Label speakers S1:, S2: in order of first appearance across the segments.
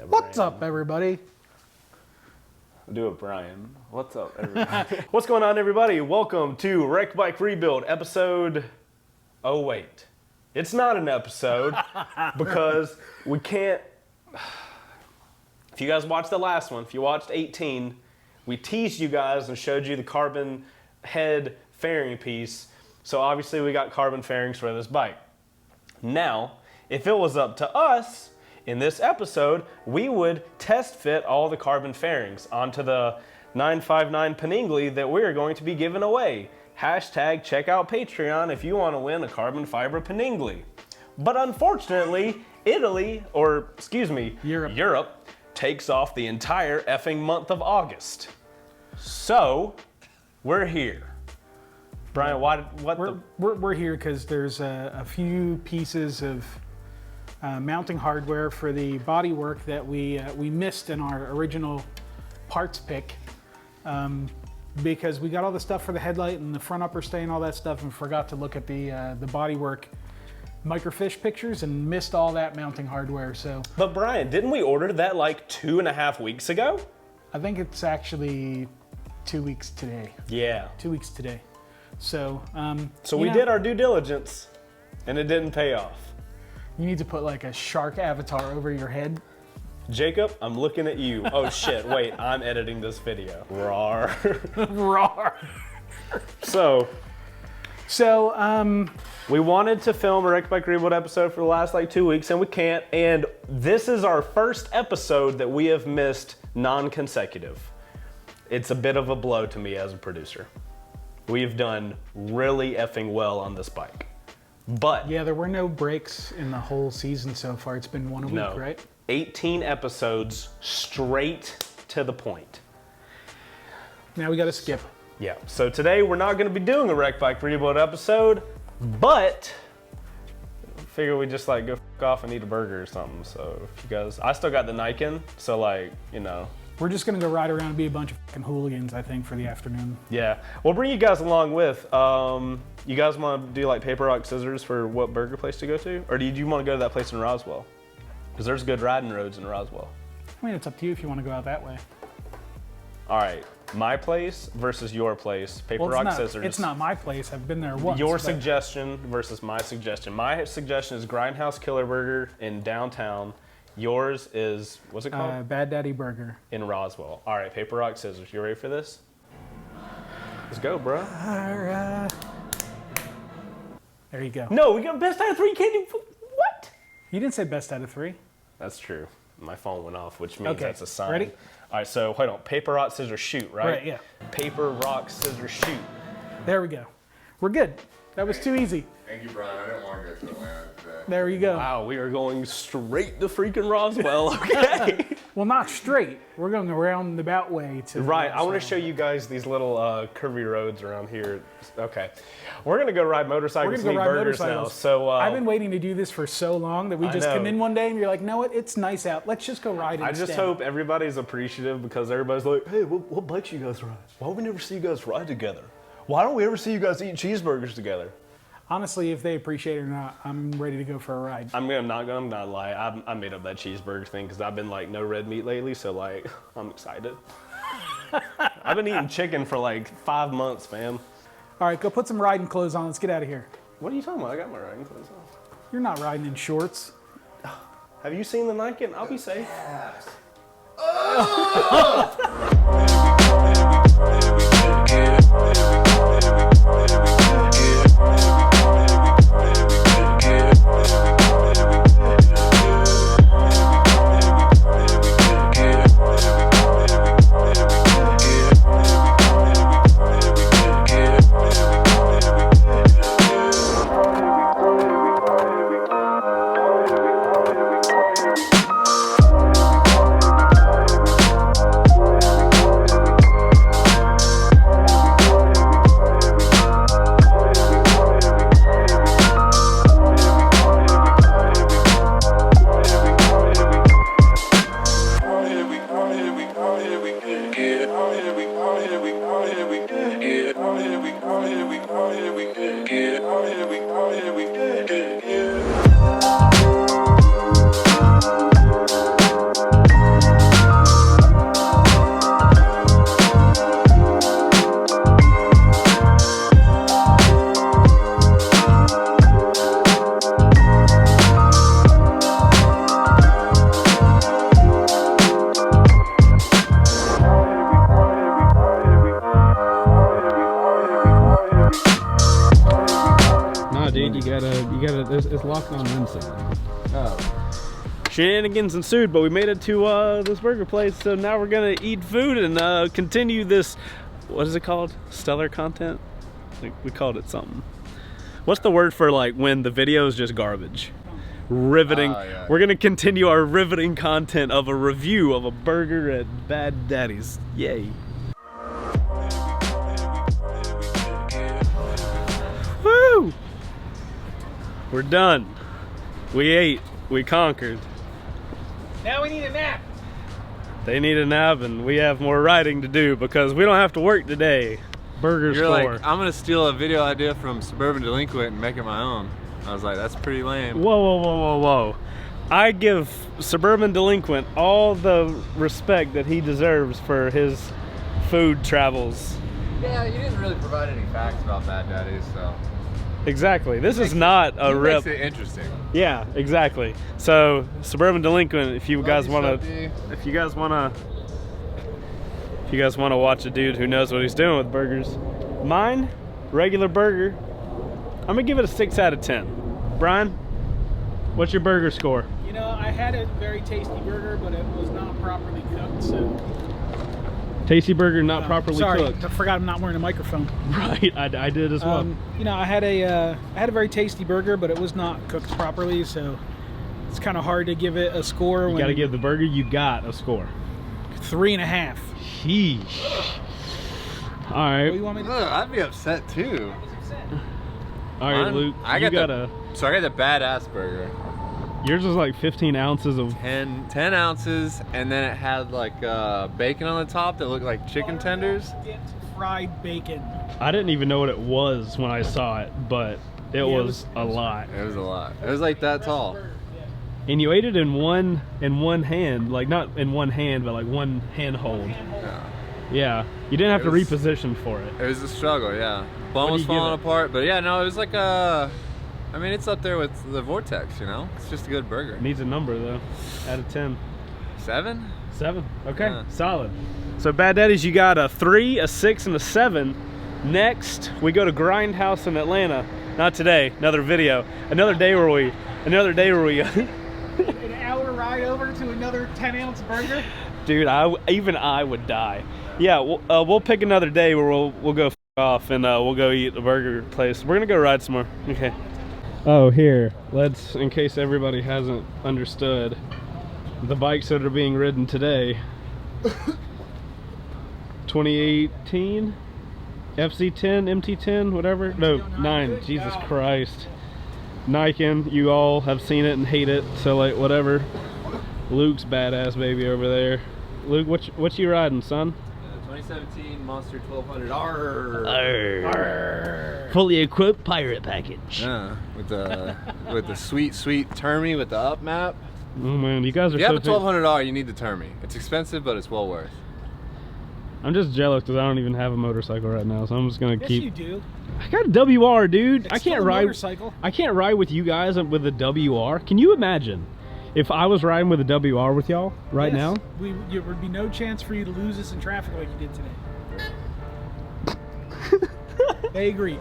S1: What's up, everybody?
S2: Do it, Brian. What's up, everybody? What's going on, everybody? Welcome to Wreck Bike Rebuild episode. Oh wait, it's not an episode because we can't. If you guys watched the last one, if you watched 18, we teased you guys and showed you the carbon head fairing piece. So obviously we got carbon fairings for this bike. Now, if it was up to us, in this episode, we would test fit all the carbon fairings onto the 959 Panigale that we're going to be giving away. Hashtag check out Patreon if you want to win a carbon fiber Panigale. But unfortunately, Europe takes off the entire effing month of August. So, we're here. Brian,
S1: we're here because there's a few pieces of mounting hardware for the bodywork that we missed in our original parts pick because we got all the stuff for the headlight and the front upper stay and all that stuff and forgot to look at the bodywork microfiche pictures and missed all that mounting hardware. So,
S2: but Brian, didn't we order that like 2.5 weeks ago?
S1: I think it's actually 2 weeks today.
S2: Yeah.
S1: 2 weeks today. So,
S2: we did our due diligence and it didn't pay off.
S1: You need to put like a shark avatar over your head.
S2: Jacob, I'm looking at you. Oh shit, wait, I'm editing this video. Roar.
S1: Roar.
S2: So, we wanted to film a Wreck Bike Rebuild episode for the last like 2 weeks and we can't. And this is our first episode that we have missed non-consecutive. It's a bit of a blow to me as a producer. We've done really effing well on this bike. But
S1: yeah, there were no breaks in the whole season so far. It's been one a week, right?
S2: 18 episodes straight to the point.
S1: Now we got to skip.
S2: Yeah, so today we're not going to be doing a Wreck Bike Rebuild episode, but I figure we just like go f off and eat a burger or something. So if you guys, I still got the Nikon, so like, you know.
S1: We're just gonna go ride around and be a bunch of fucking hooligans, I think, for the afternoon.
S2: Yeah, we'll bring you guys along with. You guys want to do like paper, rock, scissors for what burger place to go to? Or do you want to go to that place in Roswell? Because there's good riding roads in Roswell.
S1: I mean, it's up to you if you want to go out that way.
S2: All right, my place versus your place. Paper, rock, scissors.
S1: It's not my place. I've been there once.
S2: Your suggestion versus my suggestion. My suggestion is Grindhouse Killer Burger in downtown. Yours is, what's it called?
S1: Bad Daddy Burger.
S2: In Roswell. All right, paper, rock, scissors. You ready for this? Let's go, bro.
S1: There you go.
S2: No, we got best out of 3. You can't do, what?
S1: You didn't say best out of 3.
S2: That's true. My phone went off, which means that's a sign.
S1: Ready?
S2: All right, so hold on. Paper, rock, scissors, shoot, right?
S1: Right, yeah.
S2: Paper, rock, scissors, shoot.
S1: There we go. We're good. That was too easy.
S3: Thank you, Brian. I didn't want to go to Atlanta today.
S1: There you go.
S2: Wow, we are going straight to freaking Roswell. Okay.
S1: Well, not straight. We're going around the about way to.
S2: Right. I want to show you guys these little curvy roads around here. Okay. We're gonna go ride motorcycles and eat burgers now. So
S1: I've been waiting to do this for so long that we just come in one day and you're like, no, it's nice out. Let's just go ride instead.
S2: I just hope everybody's appreciative because everybody's like, hey, what bikes you guys ride? Why do we never see you guys ride together? Why don't we ever see you guys eat cheeseburgers together?
S1: Honestly, if they appreciate it or not, I'm ready to go for a ride.
S2: I'm not gonna lie. I made up that cheeseburger thing because I've been like no red meat lately, so like I'm excited. I've been eating chicken for like 5 months, man.
S1: All right, go put some riding clothes on. Let's get out of here.
S2: What are you talking about? I got my riding clothes on.
S1: You're not riding in shorts.
S2: Have you seen the Nikon? I'll be safe.
S3: Yes.
S2: shenanigans ensued, but we made it to this burger place, so now we're gonna eat food and continue this, what is it called? Stellar content? Like, we called it something. What's the word for like when the video is just garbage? Riveting.
S3: Yeah.
S2: We're gonna continue our riveting content of a review of a burger at Bad Daddy's. Yay. Woo! We're done. We ate. We conquered.
S1: Now we need a nap.
S2: They need a nap and we have more writing to do because we don't have to work today. Burger
S4: You're
S2: score.
S4: like, I'm gonna steal a video idea from Suburban Delinquent and make it my own. I was like, that's pretty lame.
S2: Whoa, whoa, whoa, whoa, whoa. I give Suburban Delinquent all the respect that he deserves for his food travels.
S4: Yeah, you didn't really provide any facts about Bad Daddies, so.
S2: Exactly. This is not a rip.
S4: Makes it interesting.
S2: Yeah, exactly. So, Suburban Delinquent, if you guys want
S4: Love
S2: to,
S4: you,
S2: if you guys want to watch a dude who knows what he's doing with burgers, mine, regular burger, I'm gonna give it a 6 out of 10. Brian, what's your burger score?
S1: You know, I had a very tasty burger, but it was not properly cooked, so.
S2: Tasty burger, not properly
S1: Sorry,
S2: cooked.
S1: I forgot I'm not wearing a microphone.
S2: Right, I did as well.
S1: You know, I had a very tasty burger, but it was not cooked properly, so it's kind of hard to give it a score.
S2: You gotta give the burger you got a score.
S1: 3.5.
S2: Sheesh. All
S1: What
S2: right,
S1: do you want me to
S4: Ugh, I'd be upset too.
S2: all right,
S4: Mine-
S2: Luke.
S4: I
S2: you
S4: got
S2: got
S4: So I got the badass burger.
S2: yours is like 15 ounces of.
S4: 10 ounces, and then it had like bacon on the top that looked like chicken tenders.
S1: Dipped fried bacon.
S2: I didn't even know what it was when I saw it, but it was a lot.
S4: It was a lot. It was like that tall.
S2: And you ate it in one hand, like not in one hand, but like one hand hold.
S4: Yeah.
S2: Yeah, you didn't have
S4: It
S2: to
S4: was-
S2: reposition for it.
S4: It was a struggle, yeah. Bone
S2: What
S4: was
S2: do you give
S4: falling
S2: it?
S4: apart, but yeah, no, it was like I mean, it's up there with the Vortex, you know? It's just a good burger.
S2: It needs a number though, out of 10.
S4: 7?
S2: 7. Okay,
S4: Yeah.
S2: solid. So Bad Daddies, you got a 3, a 6, and a 7. Next, we go to Grindhouse in Atlanta. Not today, another video. Another day where we
S1: An hour ride over to another 10-ounce burger.
S2: dude, even I would die. Yeah, we'll pick another day where we'll go off and we'll go eat a burger place. We're gonna go ride some more. Okay. Oh, here, let's, in case everybody hasn't understood, the bikes that are being ridden today. 2018 FC10, MT10, whatever. No, 9. Jesus Christ. Nikon, you all have seen it and hate it, so like whatever. Luke's badass baby over there. Luke, what you riding, son?
S4: 2017 Monster 1200 R.
S2: Arr. Fully equipped pirate package.
S4: Yeah, with the sweet Termy with the up map.
S2: Oh man, you guys are
S4: If you
S2: so
S4: have a 1200R, you need the Termy. It's expensive, but it's well worth.
S2: I'm just jealous because I don't even have a motorcycle right now, so I'm just gonna
S1: Yes,
S2: keep.
S1: you do.
S2: I got a WR, dude.
S1: It's
S2: I
S1: still
S2: can't
S1: a
S2: ride.
S1: motorcycle.
S2: I can't ride with you guys with a WR. Can you imagine if I was riding with a WR with y'all right
S1: Yes,
S2: now?
S1: there would be no chance for you to lose us in traffic like you did today. They agreed.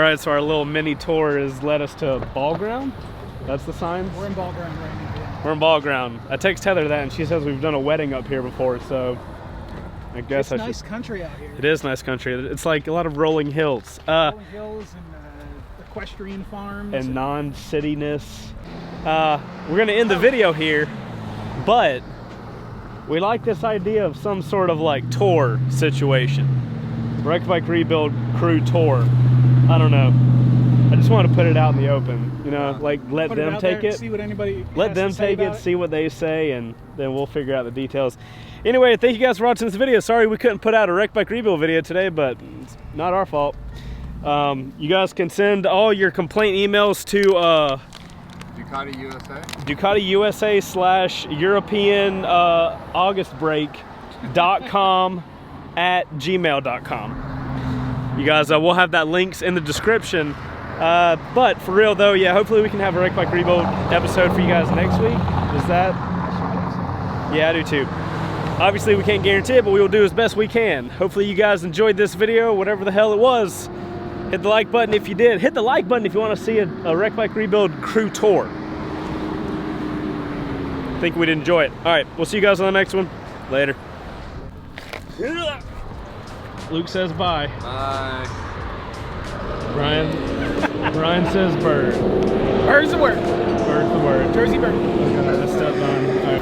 S2: right, so our little mini tour has led us to ball ground. That's the sign?
S1: We're in ball ground right now. Yeah.
S2: We're in ball ground. I text Heather that and she says we've done a wedding up here before, so I guess
S1: It's nice country out here.
S2: It is nice country. It's like a lot of rolling hills.
S1: Rolling hills and equestrian farms.
S2: And non-cityness. We're gonna end the video here, but we like this idea of some sort of like tour situation. Wreck Bike Rebuild crew tour. I don't know. I just want to put it out in the open, you know, like let them take it.
S1: See what anybody
S2: let them take it, see what they say, and then we'll figure out the details. Anyway, thank you guys for watching this video. Sorry we couldn't put out a Wreck Bike Rebuild video today, but it's not our fault. You guys can send all your complaint emails to
S4: Ducati USA.
S2: Ducati USA / European AugustBreak.com @gmail.com. You guys, we'll have that links in the description. But for real though, yeah, hopefully we can have a Wreck Bike Rebuild episode for you guys next week. Is that? Yeah, I do too. Obviously we can't guarantee it, but we will do as best we can. Hopefully you guys enjoyed this video, whatever the hell it was. Hit the like button if you did. Hit the like button if you want to see a Wreck Bike Rebuild crew tour. I think we'd enjoy it. All right, we'll see you guys on the next one. Later. Luke says bye.
S4: Bye.
S2: Brian says bird.
S1: Bird's the word.
S2: Bird's the word.
S1: Jersey bird.
S2: Okay, that's step 9. All right.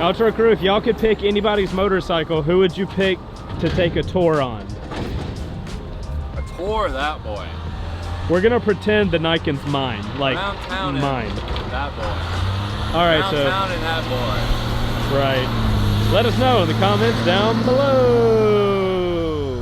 S2: Outro crew, if y'all could pick anybody's motorcycle, who would you pick to take a tour on?
S4: A tour, that boy.
S2: We're gonna pretend the Nikon's mine, like
S4: Downtown
S2: mine.
S4: That boy.
S2: All right,
S4: Downtown and that boy.
S2: so right. Let us know in the comments down below.